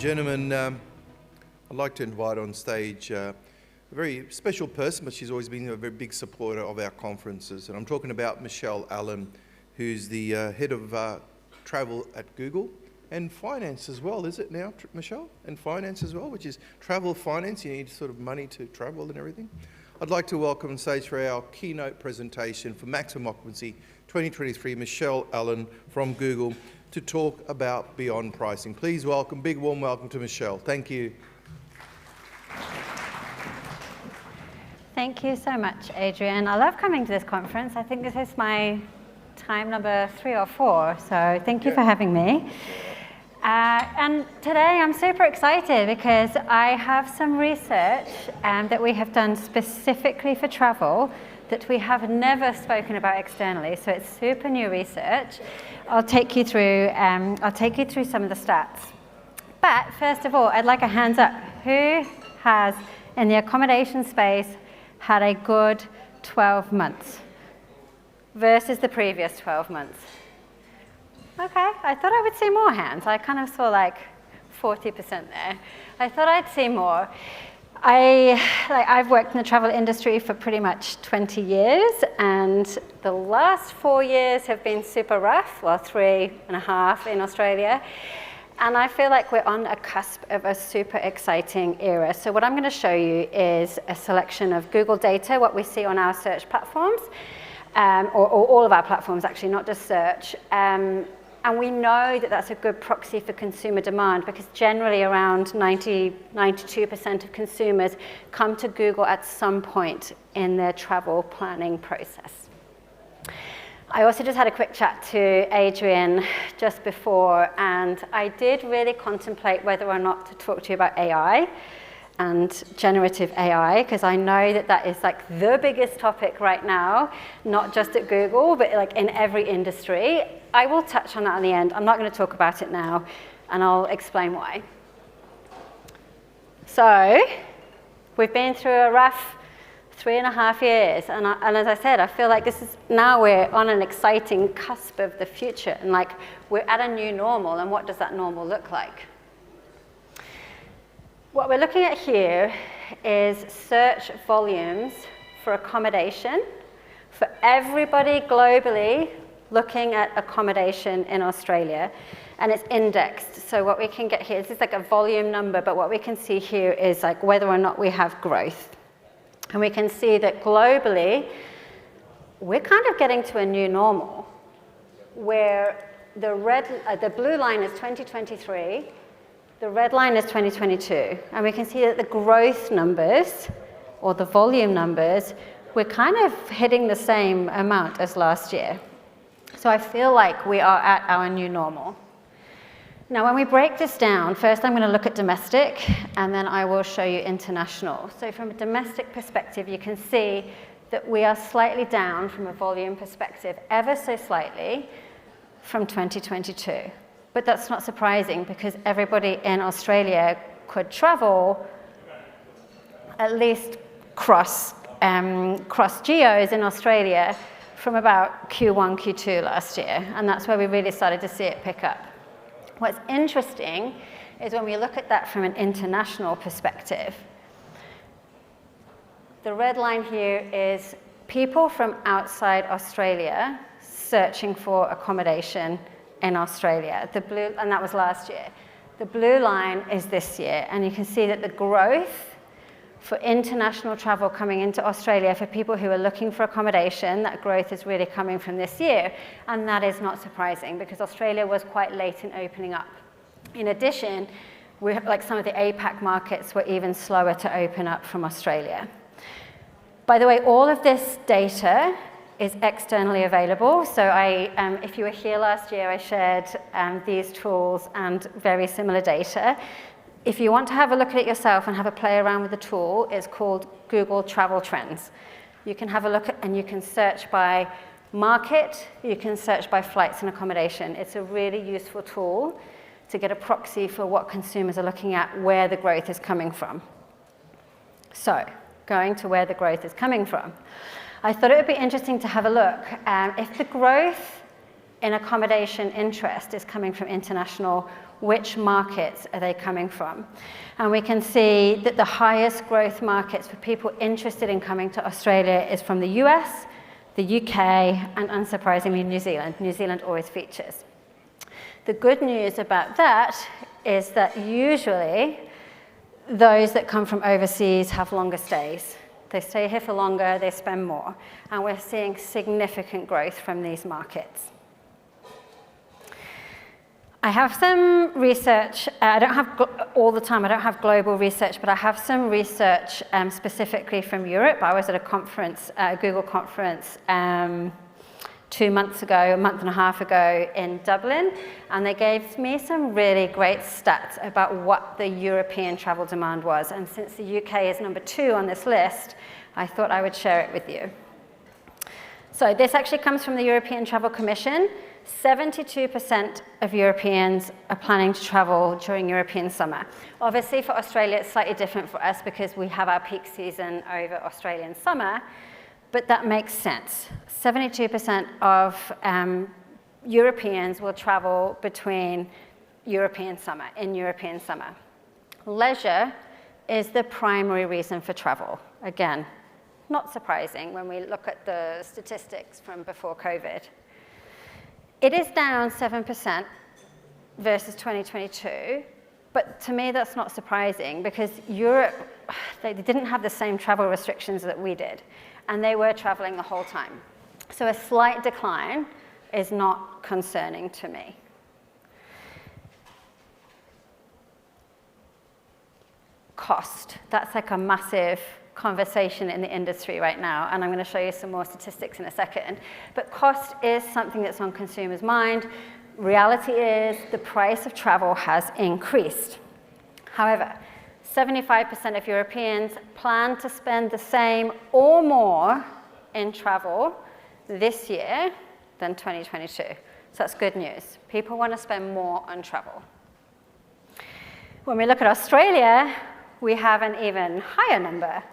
gentlemen, I'd like to invite on stage a very special person, but she's always been a very big supporter of our conferences. And I'm talking about Michelle Allen, who's the head of travel at Google and finance as well, is it now, Michelle? And finance as well, which is travel finance. You need sort of money to travel and everything. I'd like to welcome on stage for our keynote presentation for Maximum Occupancy 2023, Michelle Allen from Google, to talk about beyond pricing. Please welcome, big warm welcome to Michelle. Thank you. Thank you so much, Adrian. I love coming to this conference. I think this is my time number 3 or 4, so thank you for having me. And today I'm super excited because I have some research that we have done specifically for travel that we have never spoken about externally. So it's super new research. I'll take you through some of the stats. But first of all, I'd like a hands up. Who has, in the accommodation space, had a good 12 months versus the previous 12 months? Okay, I thought I would see more hands. I kind of saw like 40% there. I thought I'd see more. I've worked in the travel industry for pretty much 20 years, and the last 4 years have been super rough, well, 3.5 in Australia. And I feel like we're on a cusp of a super exciting era. So what I'm going to show you is a selection of Google data, what we see on our search platforms, or all of our platforms actually, not just search. And we know that that's a good proxy for consumer demand because generally around 92% of consumers come to Google at some point in their travel planning process. I also just had a quick chat to Adrian just before, and I did really contemplate whether or not to talk to you about AI and generative AI, because I know that that is like the biggest topic right now, not just at Google, but like in every industry. I will touch on that at the end. I'm not going to talk about it now, and I'll explain why. So we've been through a rough 3.5 years, and as I said, I feel like now we're on an exciting cusp of the future, and like we're at a new normal, and what does that normal look like? What we're looking at here is search volumes for accommodation for everybody globally looking at accommodation in Australia, and it's indexed. So what we can get here, this is like a volume number, but what we can see here is like whether or not we have growth. And we can see that globally, we're kind of getting to a new normal where the blue line is 2023, the red line is 2022, and we can see that the growth numbers, or the volume numbers, we're kind of hitting the same amount as last year. So I feel like we are at our new normal. Now, when we break this down, first I'm going to look at domestic, and then I will show you international. So from a domestic perspective, you can see that we are slightly down from a volume perspective, ever so slightly, from 2022. But that's not surprising because everybody in Australia could travel, at least cross geos in Australia, from about Q1, Q2 last year. And that's where we really started to see it pick up. What's interesting is when we look at that from an international perspective, the red line here is people from outside Australia searching for accommodation in Australia. The blue, and that was last year. The blue line is this year, and you can see that the growth for international travel coming into Australia for people who are looking for accommodation, that growth is really coming from this year, and that is not surprising because Australia was quite late in opening up. In addition, like some of the APAC markets were even slower to open up from Australia. By the way, all of this data is externally available. So if you were here last year, I shared these tools and very similar data. If you want to have a look at it yourself and have a play around with the tool, it's called Google Travel Trends. You can have a look at, and you can search by market, you can search by flights and accommodation. It's a really useful tool to get a proxy for what consumers are looking at, where the growth is coming from. So, going to where the growth is coming from. I thought it would be interesting to have a look. If the growth in accommodation interest is coming from international, which markets are they coming from? And we can see that the highest growth markets for people interested in coming to Australia is from the US, the UK, and unsurprisingly, New Zealand. New Zealand always features. The good news about that is that usually those that come from overseas have longer stays. They stay here for longer, they spend more, and we're seeing significant growth from these markets. I have some research, I don't have all the time, I don't have global research, but I have some research specifically from Europe. I was at a conference, a Google conference 2 months ago, a month and a half ago in Dublin, and they gave me some really great stats about what the European travel demand was. And since the UK is number 2 on this list, I thought I would share it with you. So this actually comes from the European Travel Commission. 72% of Europeans are planning to travel during European summer. Obviously for Australia it's slightly different for us because we have our peak season over Australian summer, but that makes sense. 72% of Europeans will travel between European summer, in European summer. Leisure is the primary reason for travel. Again, not surprising when we look at the statistics from before COVID. It is down 7% versus 2022, but to me that's not surprising because Europe, they didn't have the same travel restrictions that we did, and they were traveling the whole time. So a slight decline is not concerning to me. Cost, that's like a massive conversation in the industry right now, and I'm going to show you some more statistics in a second. But cost is something that's on consumers' mind. Reality is the price of travel has increased. However, 75% of Europeans plan to spend the same or more in travel this year than 2022. So that's good news. People want to spend more on travel. When we look at Australia, we have an even higher number.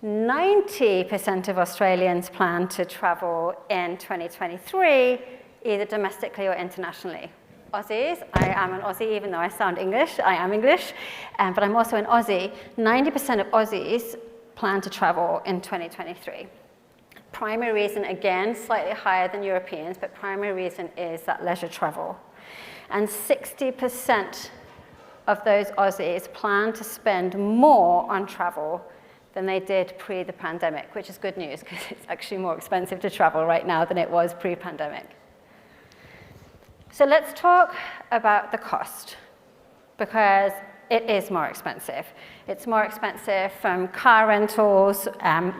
90% of Australians plan to travel in 2023, either domestically or internationally. Aussies, I am an Aussie, even though I sound English, I am English, but I'm also an Aussie. 90% of Aussies plan to travel in 2023. Primary reason, again, slightly higher than Europeans, but primary reason is that leisure travel. And 60% of those Aussies plan to spend more on travel than they did pre the pandemic, which is good news because it's actually more expensive to travel right now than it was pre-pandemic. So let's talk about the cost because it is more expensive. It's more expensive from car rentals,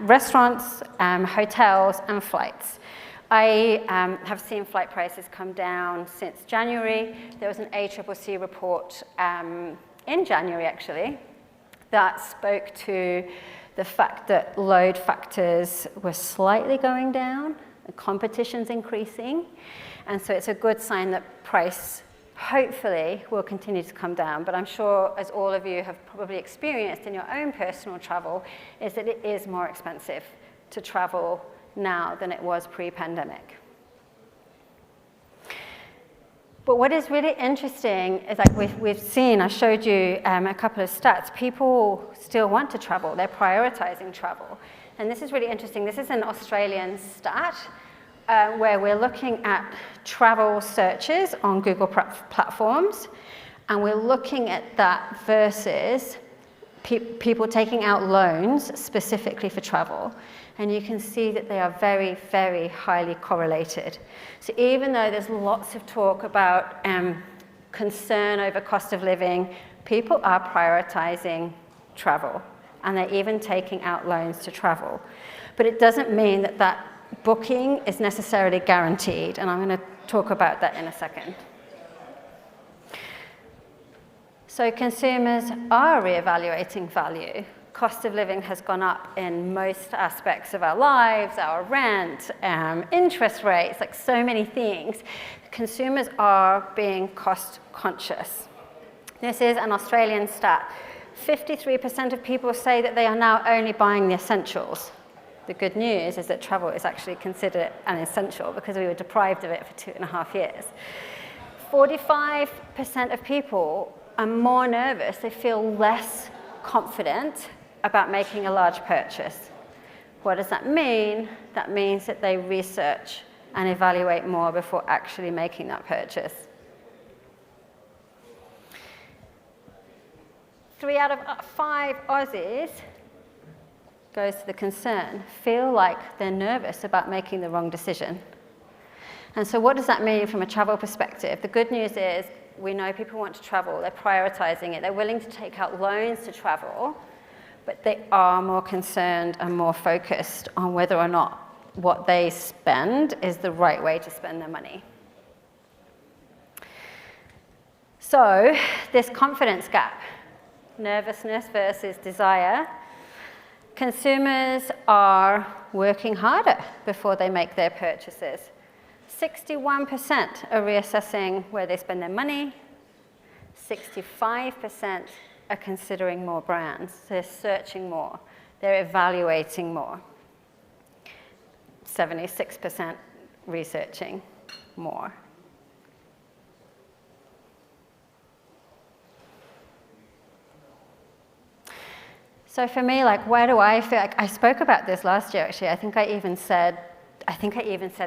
restaurants, hotels, and flights. I have seen flight prices come down since January. There was an ACCC report in January, actually, that spoke to the fact that load factors were slightly going down, the competition's increasing, and so it's a good sign that price hopefully will continue to come down. But I'm sure, as all of you have probably experienced in your own personal travel, is that it is more expensive to travel now than it was pre-pandemic. But what is really interesting is like we've seen, I showed you a couple of stats, people still want to travel, they're prioritizing travel. And this is really interesting, this is an Australian stat where we're looking at travel searches on Google platforms, and we're looking at that versus people taking out loans specifically for travel. And you can see that they are very, very highly correlated. So even though there's lots of talk about concern over cost of living, people are prioritizing travel, and they're even taking out loans to travel. But it doesn't mean that that booking is necessarily guaranteed, and I'm going to talk about that in a second. So consumers are reevaluating value. Cost of living has gone up in most aspects of our lives, our rent, interest rates, like so many things. Consumers are being cost conscious. This is an Australian stat. 53% of people say that they are now only buying the essentials. The good news is that travel is actually considered an essential because we were deprived of it for 2.5 years. 45% of people are more nervous, they feel less confident about making a large purchase. What does that mean? That means that they research and evaluate more before actually making that purchase. 3 out of 5 Aussies, goes to the concern, feel like they're nervous about making the wrong decision. And so what does that mean from a travel perspective? The good news is we know people want to travel, they're prioritizing it, they're willing to take out loans to travel, but they are more concerned and more focused on whether or not what they spend is the right way to spend their money. So this confidence gap, nervousness versus desire, consumers are working harder before they make their purchases. 61% are reassessing where they spend their money. 65% are considering more brands. They're searching more. They're evaluating more. 76% researching more. So for me, like, where do I feel like I spoke about this last year, actually. I think I even said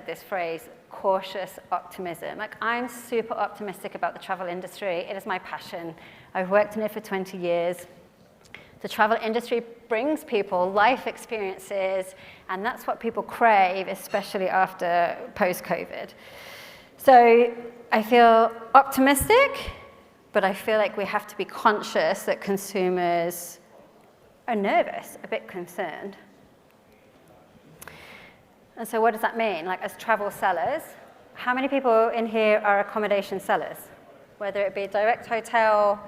this phrase, cautious optimism. Like, I'm super optimistic about the travel industry. It is my passion. I've worked in it for 20 years. The travel industry brings people life experiences, and that's what people crave, especially after post-COVID. So I feel optimistic, but I feel like we have to be conscious that consumers are nervous, a bit concerned. And so what does that mean? Like, as travel sellers, how many people in here are accommodation sellers? Whether it be a direct hotel,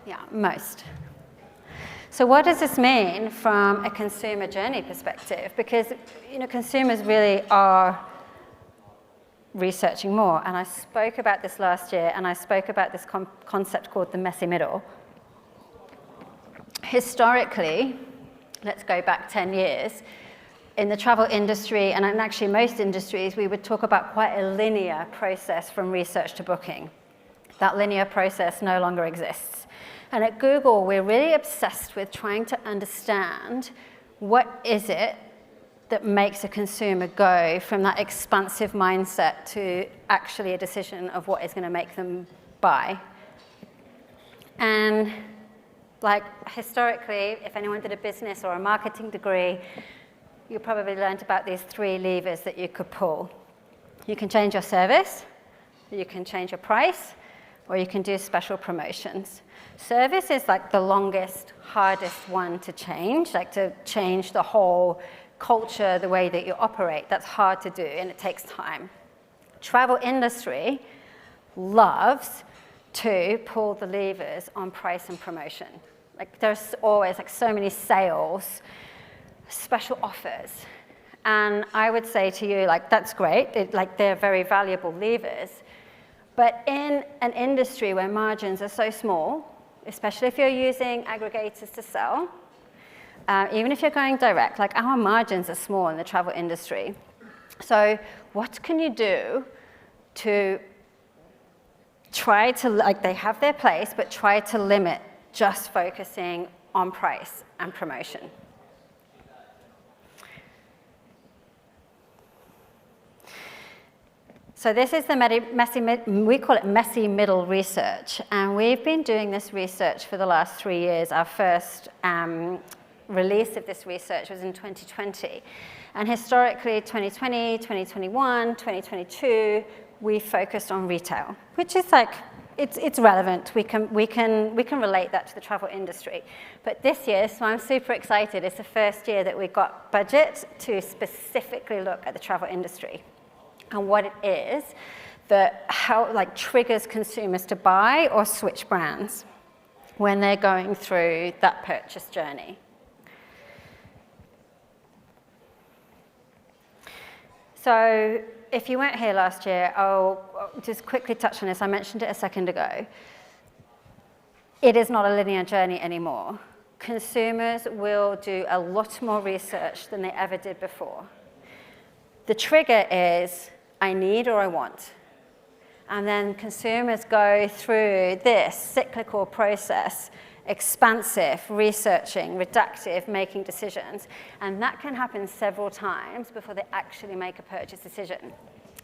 yeah, most. So what does this mean from a consumer journey perspective? Because, you know, consumers really are researching more. And I spoke about this last year, and I spoke about this concept called the messy middle. Historically, let's go back 10 years, in the travel industry, and in actually most industries, we would talk about quite a linear process from research to booking. That linear process no longer exists. And at Google, we're really obsessed with trying to understand what is it that makes a consumer go from that expansive mindset to actually a decision of what is going to make them buy. And like, historically, if anyone did a business or a marketing degree, you probably learned about these 3 levers that you could pull. You can change your service, you can change your price, or you can do special promotions. Service is like the longest, hardest one to change, like to change the whole culture, the way that you operate. That's hard to do, and it takes time. Travel industry loves to pull the levers on price and promotion. Like, there's always like so many sales, special offers. And I would say to you, like, that's great. They're very valuable levers. But in an industry where margins are so small, especially if you're using aggregators to sell, even if you're going direct, like, our margins are small in the travel industry. So what can you do to try to, like, they have their place, but try to limit just focusing on price and promotion? So this is the we call it messy middle research. And we've been doing this research for the last 3 years. Our first release of this research was in 2020. And historically, 2020, 2021, 2022, we focused on retail, which is like, it's relevant. We can relate that to the travel industry. But this year, so I'm super excited, it's the first year that we got budget to specifically look at the travel industry and what it is that triggers consumers to buy or switch brands when they're going through that purchase journey. So if you weren't here last year, I'll just quickly touch on this. I mentioned it a second ago. It is not a linear journey anymore. consumers will do a lot more research than they ever did before. The trigger is, I need or I want. And then consumers go through this cyclical process, expansive, researching, reductive, making decisions. And that can happen several times before they actually make a purchase decision.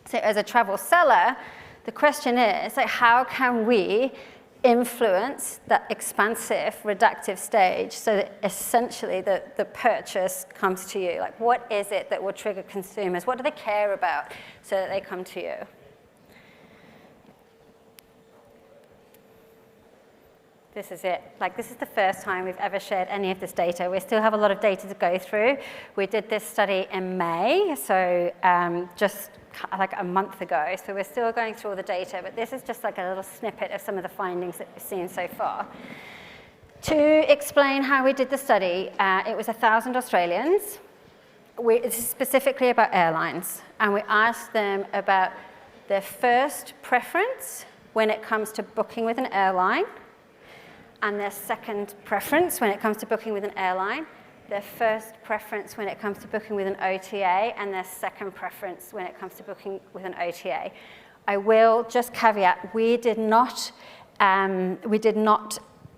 So as a travel seller, the question is, like, how can we influence that expansive, reductive stage so that essentially the purchase comes to you? Like, what is it that will trigger consumers? What do they care about so that they come to you? This is it. Like, this is the first time we've ever shared any of this data. We still have a lot of data to go through. We did this study in May, so just like a month ago. So we're still going through all the data, but this is just like a little snippet of some of the findings that we've seen so far. To explain how we did the study, it was 1,000 Australians. This is specifically about airlines, and we asked them about their first preference when it comes to booking with an airline, and their second preference when it comes to booking with an airline, their first preference when it comes to booking with an OTA, and their second preference when it comes to booking with an OTA. I will just caveat, we did not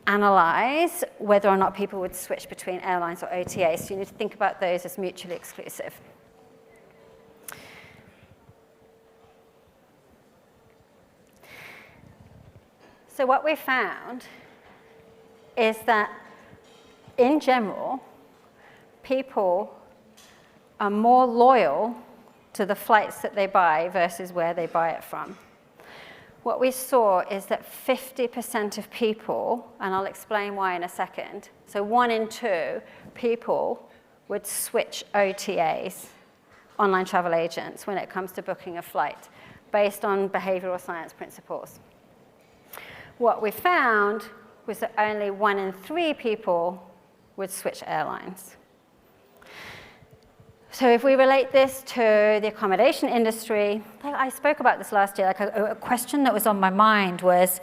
analyze whether or not people would switch between airlines or OTAs, so you need to think about those as mutually exclusive. So what we found is that, in general, people are more loyal to the flights that they buy versus where they buy it from. What we saw is that 50% of people, and I'll explain why in a second, so 1 in 2 people would switch OTAs, online travel agents, when it comes to booking a flight, based on behavioural science principles. What we found was that only 1 in 3 people would switch airlines. So if we relate this to the accommodation industry, like I spoke about this last year, like a question that was on my mind was,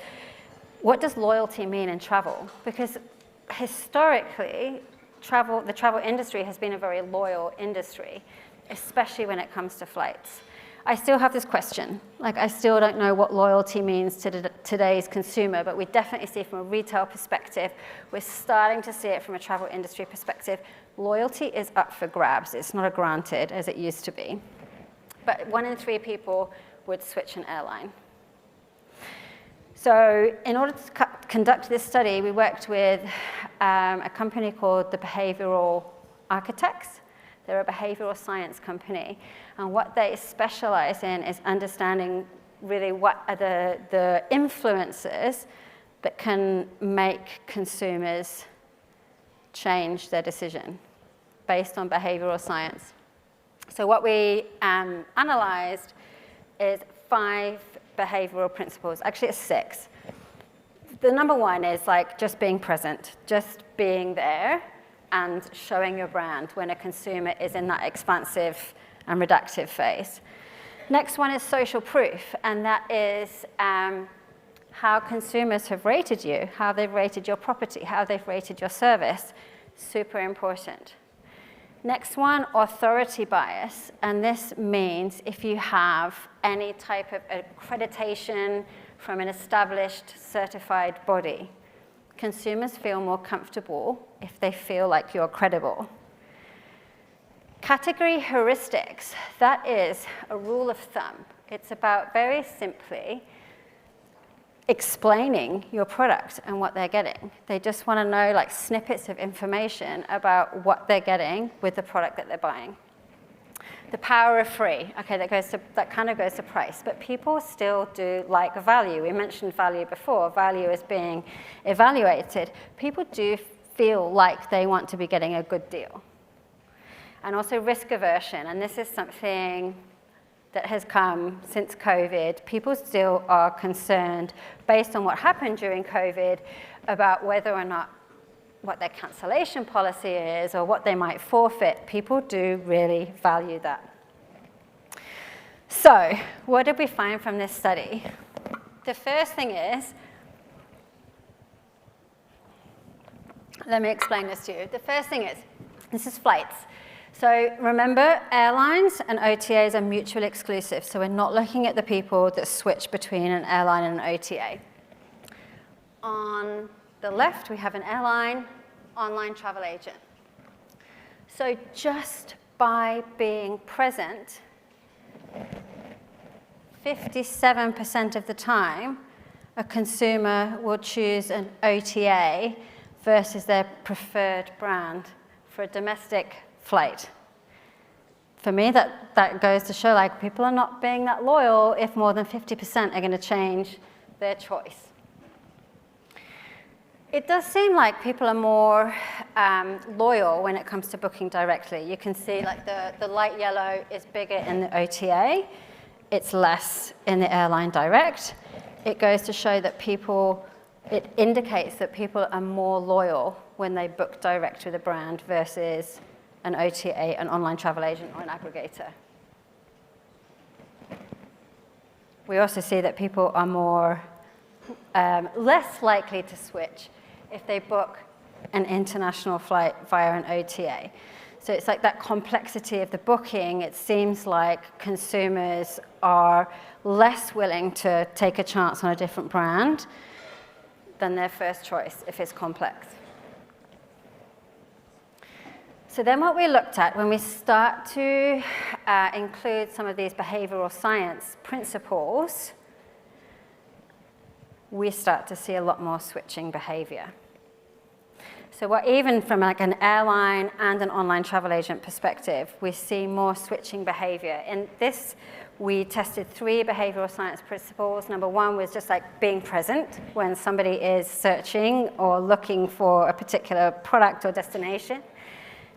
what does loyalty mean in travel? Because historically, the travel industry has been a very loyal industry, especially when it comes to flights. I still have this question. Like, I still don't know what loyalty means to today's consumer, but we definitely see from a retail perspective, we're starting to see it from a travel industry perspective. Loyalty is up for grabs. It's not a granted as it used to be. But 1 in 3 people would switch an airline. So in order to conduct this study, we worked with a company called the Behavioural Architects. They're a behavioural science company. And what they specialize in is understanding really what are the influences that can make consumers change their decision based on behavioural science. So what we analyzed is 5 behavioural principles. Actually, it's 6. The number 1 is like just being present, just being there and showing your brand when a consumer is in that expansive and reductive phase. Next one is social proof, and that is how consumers have rated you, how they've rated your property, how they've rated your service. Super important. Next one, authority bias, and this means if you have any type of accreditation from an established certified body, consumers feel more comfortable if they feel like you're credible. Category heuristics, that is a rule of thumb. It's about very simply explaining your product and what they're getting. They just want to know like snippets of information about what they're getting with the product that they're buying. The power of free, okay, that kind of goes to price, but people still do like value. We mentioned value before, value is being evaluated. People do feel like they want to be getting a good deal. And also risk aversion, and this is something that has come since COVID. People still are concerned, based on what happened during COVID, about whether or not what their cancellation policy is or what they might forfeit. People do really value that. So, what did we find from this study? The first thing is, Let me explain this to you. The first thing is, this is flights. So remember, airlines and OTAs are mutually exclusive. So we're not looking at the people that switch between an airline and an OTA. On the left, we have an airline, online travel agent. So just by being present, 57% of the time, a consumer will choose an OTA versus their preferred brand for a domestic flight. For me, that goes to show like people are not being that loyal if more than 50% are going to change their choice. It does seem like people are more loyal when it comes to booking directly. You can see like the light yellow is bigger in the OTA. It's less in the airline direct. It goes to show that it indicates that people are more loyal when they book direct with a brand versus an OTA, an online travel agent, or an aggregator. We also see that people are less likely to switch if they book an international flight via an OTA. So it's like that complexity of the booking. It seems like consumers are less willing to take a chance on a different brand than their first choice if it's complex. So then what we looked at when we start to include some of these behavioral science principles, we start to see a lot more switching behavior. So even from like an airline and an online travel agent perspective, we see more switching behavior. In this, we tested 3 behavioral science principles. Number 1 was just like being present when somebody is searching or looking for a particular product or destination.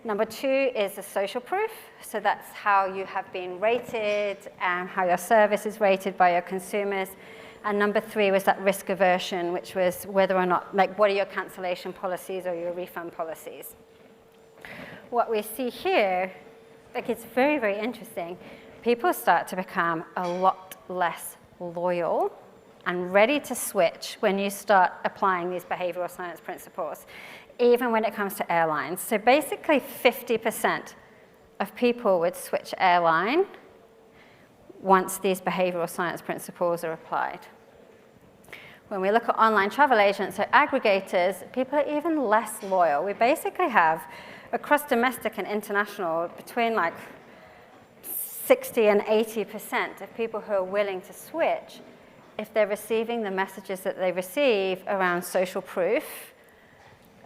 Number 2 is the social proof. So that's how you have been rated and how your service is rated by your consumers. And number 3 was that risk aversion, which was whether or not, like, what are your cancellation policies or your refund policies? What we see here, like, it's very, very interesting. People start to become a lot less loyal and ready to switch when you start applying these behavioral science principles, even when it comes to airlines. So basically 50% of people would switch airline once these behavioral science principles are applied. When we look at online travel agents or aggregators, people are even less loyal. We basically have, across domestic and international, between like 60 and 80% of people who are willing to switch if they're receiving the messages that they receive around social proof,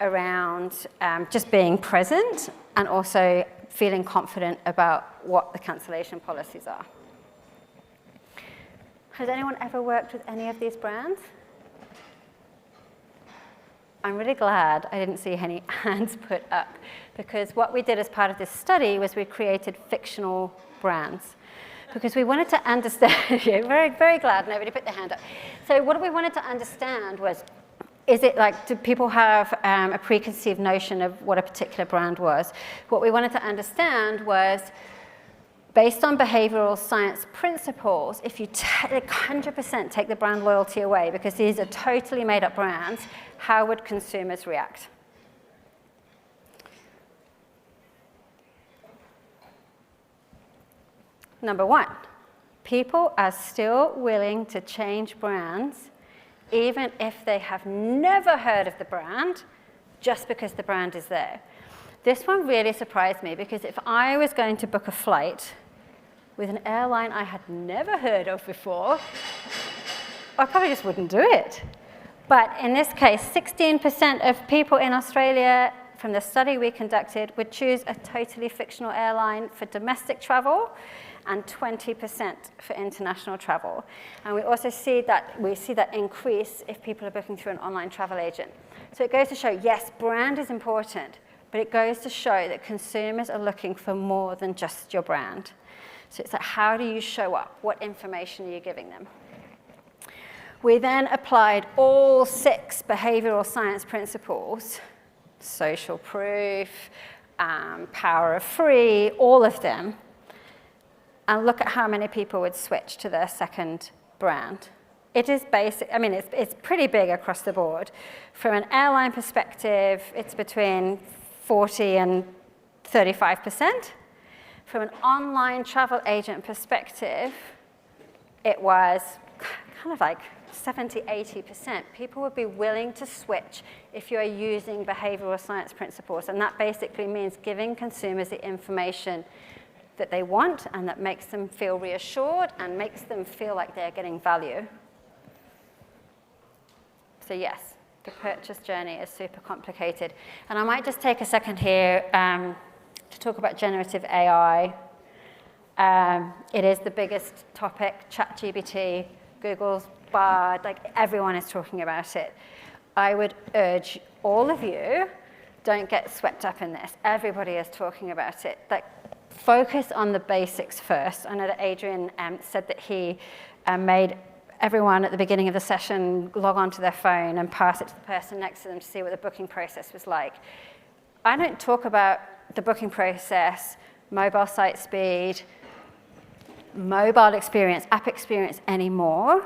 around just being present, and also feeling confident about what the cancellation policies are. Has anyone ever worked with any of these brands? I'm really glad I didn't see any hands put up, because what we did as part of this study was we created fictional brands, because we wanted to understand. Yeah, very, very glad nobody put their hand up. So what we wanted to understand was, is it like, do people have a preconceived notion of what a particular brand was? What we wanted to understand was, based on behavioral science principles, if you 100% take the brand loyalty away, because these are totally made up brands, how would consumers react? Number 1, people are still willing to change brands even if they have never heard of the brand, just because the brand is there. This one really surprised me, because if I was going to book a flight with an airline I had never heard of before, I probably just wouldn't do it. But in this case, 16% of people in Australia, from the study we conducted, would choose a totally fictional airline for domestic travel, and 20% for international travel. And we also see that increase if people are booking through an online travel agent. So it goes to show, yes, brand is important, but it goes to show that consumers are looking for more than just your brand. So it's like, how do you show up? What information are you giving them? We then applied all 6 behavioral science principles, social proof, power of free, all of them, and look at how many people would switch to their second brand It is basic, I mean, it's pretty big across the board. From an airline perspective, it's between 40 and 35%. From an online travel agent perspective, it was kind of like 70, 80%. People would be willing to switch if you're using behavioral science principles. And that basically means giving consumers the information that they want and that makes them feel reassured and makes them feel like they're getting value. So yes, the purchase journey is super complicated. And I might just take a second here to talk about generative AI. It is the biggest topic, ChatGPT, Google's Bard, like everyone is talking about it. I would urge all of you, don't get swept up in this. Everybody is talking about it. Like, focus on the basics first. I know that Adrian said that he made everyone at the beginning of the session log onto their phone and pass it to the person next to them to see what the booking process was like. I don't talk about the booking process, mobile site speed, mobile experience, app experience anymore.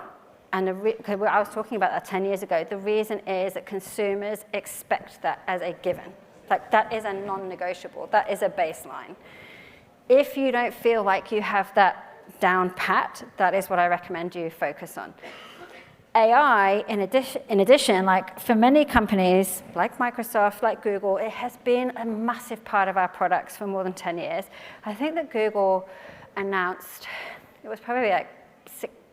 And I was talking about that 10 years ago. The reason is that consumers expect that as a given. Like, that is a non-negotiable. That is a baseline. If you don't feel like you have that down pat, that is what I recommend you focus on. AI, in addition, like for many companies, like Microsoft, like Google, it has been a massive part of our products for more than 10 years. I think that Google announced, it was probably like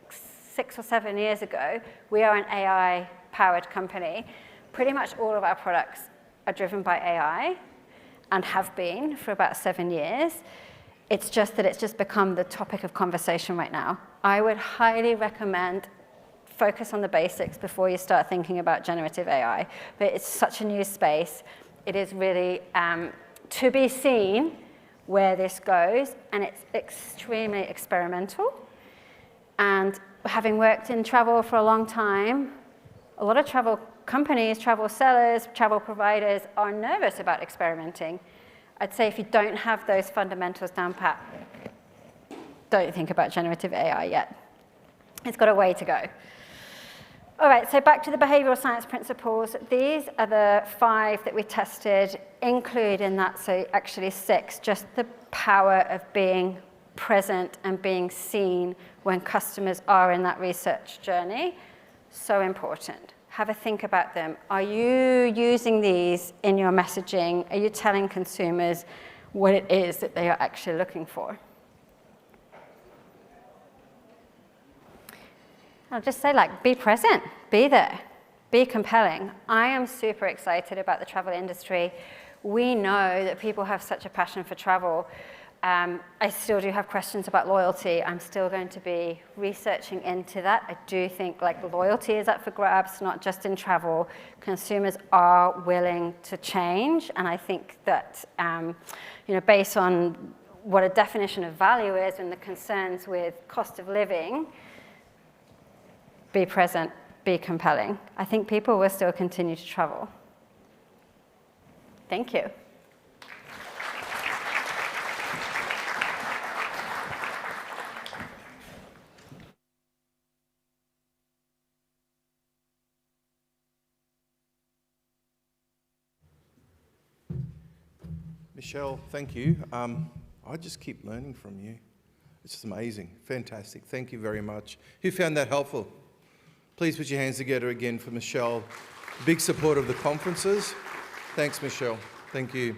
six or 7 years ago, we are an AI-powered company. Pretty much all of our products are driven by AI and have been for about 7 years. It's just that it's just become the topic of conversation right now. I would highly recommend focus on the basics before you start thinking about generative AI. But it's such a new space. It is really to be seen where this goes, and it's extremely experimental. And having worked in travel for a long time, a lot of travel companies, travel sellers, travel providers are nervous about experimenting. I'd say if you don't have those fundamentals down pat, don't think about generative AI yet. It's got a way to go. All right, so back to the behavioral science principles. These are the 5 that we tested, include in that, so actually 6, just the power of being present and being seen when customers are in that research journey. So important. Have a think about them. Are you using these in your messaging? Are you telling consumers what it is that they are actually looking for? I'll just say, like, be present, be there, be compelling. I am super excited about the travel industry. We know that people have such a passion for travel. I still do have questions about loyalty. I'm still going to be researching into that. I do think like loyalty is up for grabs, not just in travel. Consumers are willing to change, and I think that based on what a definition of value is and the concerns with cost of living, be present, be compelling. I think people will still continue to travel. Thank you. Michelle, thank you. I just keep learning from you. It's just amazing. Fantastic. Thank you very much. Who found that helpful? Please put your hands together again for Michelle. Big support of the conferences. Thanks, Michelle. Thank you.